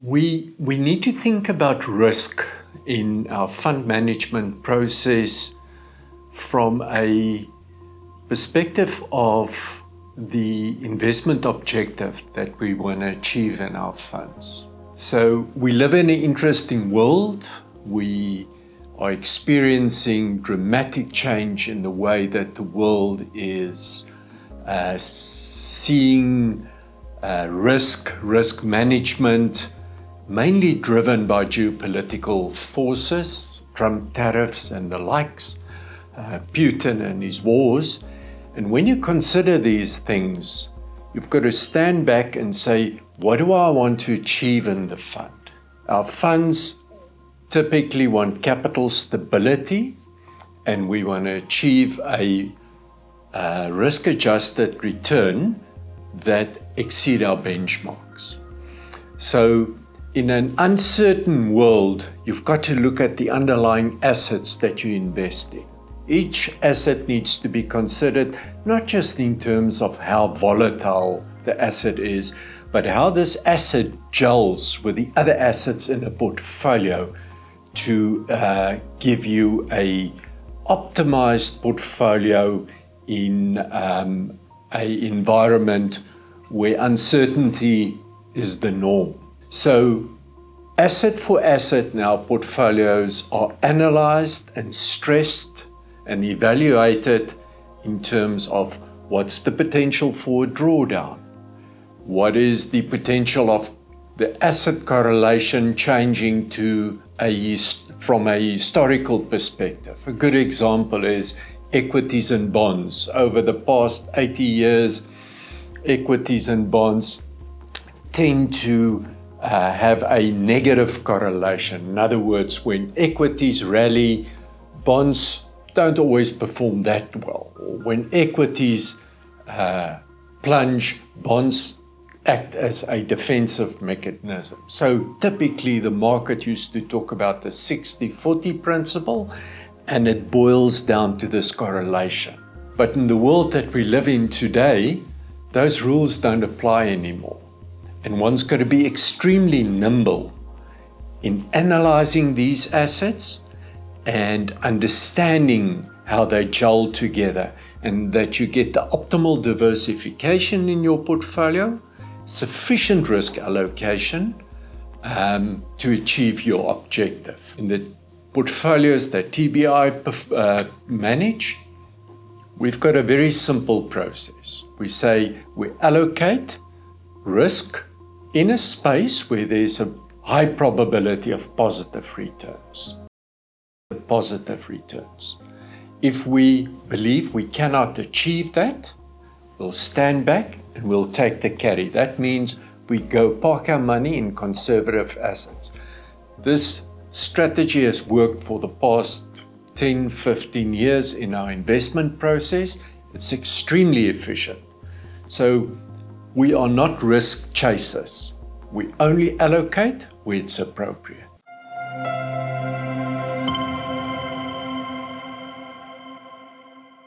We need to think about risk in our fund management process from a perspective of the investment objective that we want to achieve in our funds. So we live in an interesting world. We are experiencing dramatic change in the way that the world is seeing risk management, mainly driven by geopolitical forces, Trump tariffs and the likes, Putin and his wars. And when you consider these things, you've got to stand back and say, what do I want to achieve in the fund? Our funds typically want capital stability, and we want to achieve a risk-adjusted return that exceed our benchmarks. So in an uncertain world, you've got to look at the underlying assets that you invest in. Each asset needs to be considered not just in terms of how volatile the asset is, but how this asset gels with the other assets in a portfolio to give you a optimized portfolio in an environment where uncertainty is the norm. So asset for asset now, portfolios are analyzed and stressed and evaluated in terms of what's the potential for a drawdown, what is the potential of the asset correlation changing to from a historical perspective. A good example is equities and bonds. Over the past 80 years, equities and bonds tend to have a negative correlation. In other words, when equities rally, bonds don't always perform that well. When equities plunge, bonds act as a defensive mechanism. So typically the market used to talk about the 60-40 principle, and it boils down to this correlation. But in the world that we live in today, those rules don't apply anymore. And one's got to be extremely nimble in analyzing these assets and understanding how they gel together, and that you get the optimal diversification in your portfolio, sufficient risk allocation to achieve your objective. In the portfolios that TBI manage, we've got a very simple process. We say we allocate risk in a space where there's a high probability of positive returns. If we believe we cannot achieve that, we'll stand back and we'll take the carry. That means we go park our money in conservative assets. This strategy has worked for the past 10, 15 years in our investment process. It's extremely efficient. So we are not risk chasers. We only allocate where it's appropriate.